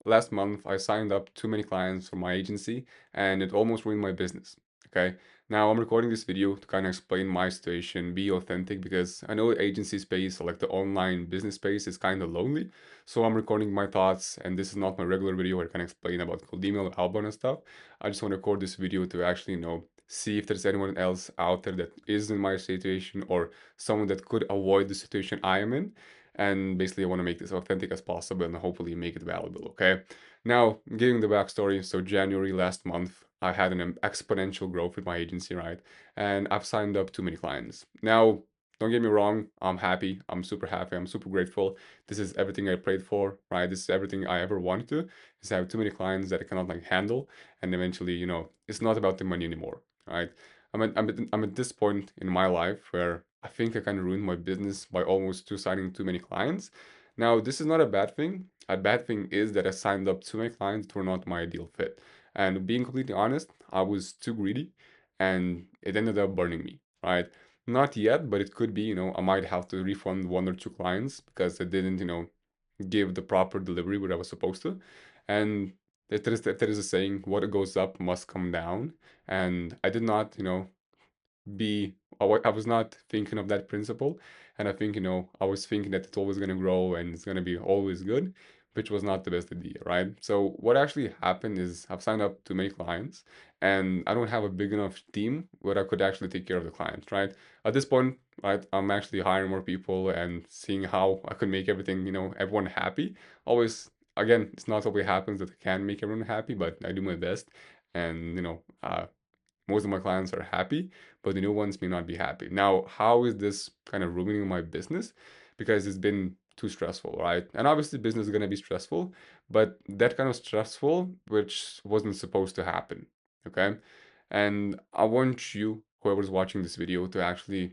last month I signed up too many clients for my agency and it almost ruined my business. Okay. Now I'm recording this video to kind of explain my situation, be authentic, because I know agency space, like the online business space, is kind of lonely. So I'm recording my thoughts, and this is not my regular video where I can explain about cold email or outbound and stuff. I just want to record this video to actually, see if there's anyone else out there that is in my situation or someone that could avoid the situation I am in. And basically, I want to make this authentic as possible and hopefully make it valuable. Okay. Now, giving the backstory. So, January last month, I had an exponential growth with my agency, right? And I've signed up too many clients. Now, don't get me wrong, I'm happy. I'm super happy. I'm super grateful. This is everything I prayed for, right? This is everything I ever wanted to. Is I have too many clients that I cannot like handle, and eventually, it's not about the money anymore, right? I'm at this point in my life where I think I kind of ruined my business by almost too signing too many clients. Now, this is not a bad thing. A bad thing is that I signed up too many clients that were not my ideal fit. And being completely honest, I was too greedy and it ended up burning me, right? Not yet, but it could be, I might have to refund one or two clients because I didn't, give the proper delivery where I was supposed to. And if there is a saying, what goes up must come down. And I did not, be I was not thinking of that principle, and I think I was thinking that it's always going to grow and it's going to be always good, which was not the best idea, right? So what actually happened is I've signed up to many clients and I don't have a big enough team where I could actually take care of the clients, right? At this point, right, I'm actually hiring more people and seeing how I could make everything, everyone happy. Always, again, it's not always happens that I can make everyone happy, but I do my best. And most of my clients are happy, but the new ones may not be happy. Now, how is this kind of ruining my business? Because it's been too stressful, right? And obviously, business is going to be stressful, but that kind of stressful, which wasn't supposed to happen. Okay. And I want you, whoever's watching this video, to actually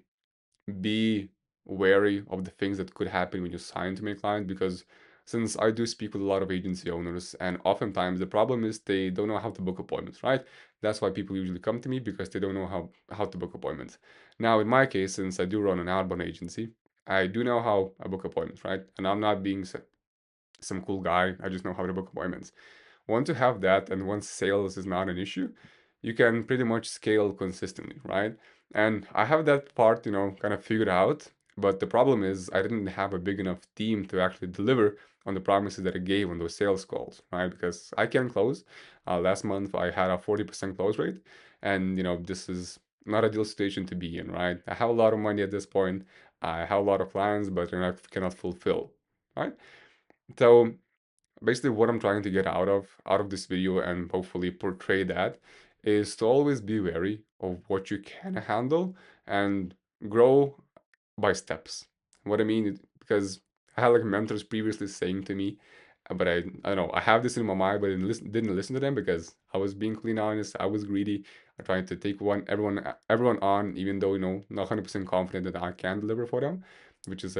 be wary of the things that could happen when you sign to my client, because since I do speak with a lot of agency owners, and oftentimes the problem is they don't know how to book appointments, right? That's why people usually come to me, because they don't know how to book appointments. Now, in my case, since I do run an outbound agency, I do know how I book appointments, right? And I'm not being some cool guy. I just know how to book appointments. Once you have that, and once sales is not an issue, you can pretty much scale consistently, right? And I have that part, kind of figured out. But the problem is I didn't have a big enough team to actually deliver on the promises that I gave on those sales calls, right? Because I can close. Last month I had a 40% close rate, and this is not a deal situation to be in, right? I have a lot of money at this point. I have a lot of clients, but I cannot fulfill, right? So basically what I'm trying to get out of this video and hopefully portray that is to always be wary of what you can handle and grow by steps. What I mean, because I had like mentors previously saying to me, but I don't know, I have this in my mind, but I didn't listen to them because I was being clean honest. I was greedy. I tried to take everyone on, even though not 100% confident that I can deliver for them, which is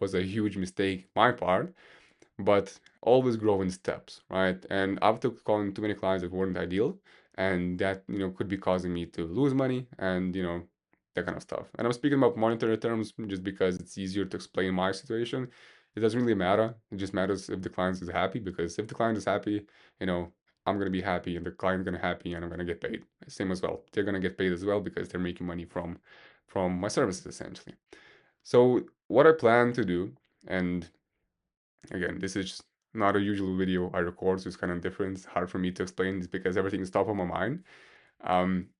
was a huge mistake my part, but always grow in steps, right? And I've took on too many clients that weren't ideal, and that could be causing me to lose money and that kind of stuff. And I'm speaking about monetary terms just because it's easier to explain my situation. It doesn't really matter. It just matters if the client is happy, because if the client is happy, I'm gonna be happy and the client's gonna happy and I'm gonna get paid. Same as well. They're gonna get paid as well because they're making money from my services essentially. So what I plan to do, and again, this is not a usual video I record, so it's kind of different. It's hard for me to explain this because everything is top of my mind. Um,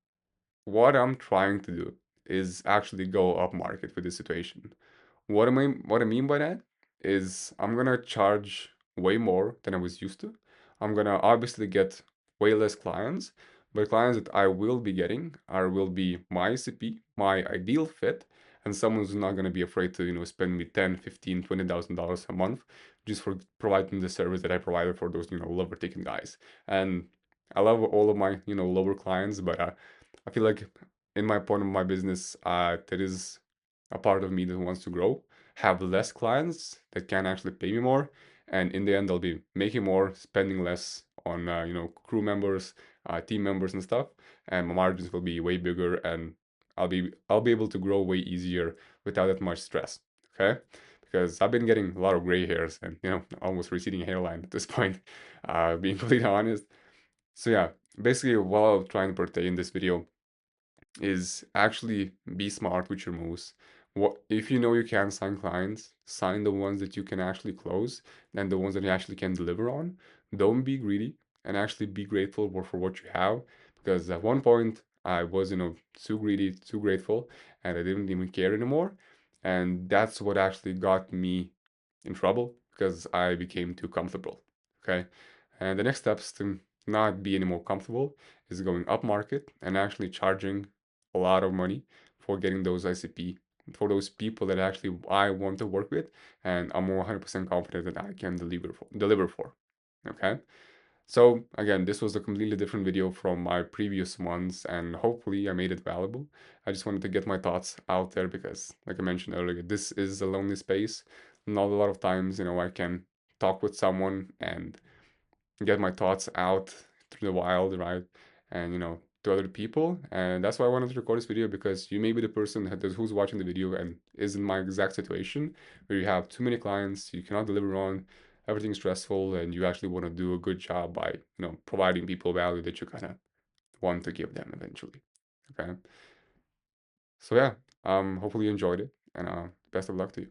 what I'm trying to do is actually go up market with this situation. What I mean by that is I'm gonna charge way more than I was used to. I'm gonna obviously get way less clients, but clients that I will be getting will be my CP, my ideal fit, and someone who's not gonna be afraid to, spend me 10, 15, $20,000 a month just for providing the service that I provided for those, lower ticket guys. And I love all of my, lower clients, but I feel like in my point of my business, there is a part of me that wants to grow, have less clients that can actually pay me more, and in the end, I'll be making more, spending less on crew members, team members, and stuff, and my margins will be way bigger, and I'll be able to grow way easier without that much stress. Okay, because I've been getting a lot of gray hairs and, almost receding hairline at this point, being completely honest. So yeah, basically what I'm trying to portray in this video is actually be smart with your moves. What if you know you can sign clients, sign the ones that you can actually close, and the ones that you actually can deliver on. Don't be greedy and actually be grateful for what you have. Because at one point I was, too greedy, too grateful, and I didn't even care anymore. And that's what actually got me in trouble because I became too comfortable. Okay. And the next steps to not be any more comfortable is going up market and actually charging a lot of money for getting those ICP for those people that actually I want to work with, and I'm 100% confident that I can deliver for. Okay. So again, this was a completely different video from my previous ones, and hopefully I made it valuable. I just wanted to get my thoughts out there because, like I mentioned earlier, this is a lonely space. Not a lot of times, I can talk with someone and get my thoughts out through the wild, right? And to other people. And that's why I wanted to record this video because you may be the person who's watching the video and is in my exact situation where you have too many clients, you cannot deliver on, everything's stressful, and you actually want to do a good job by, providing people value that you kind of want to give them eventually. Okay. So yeah, hopefully you enjoyed it and best of luck to you.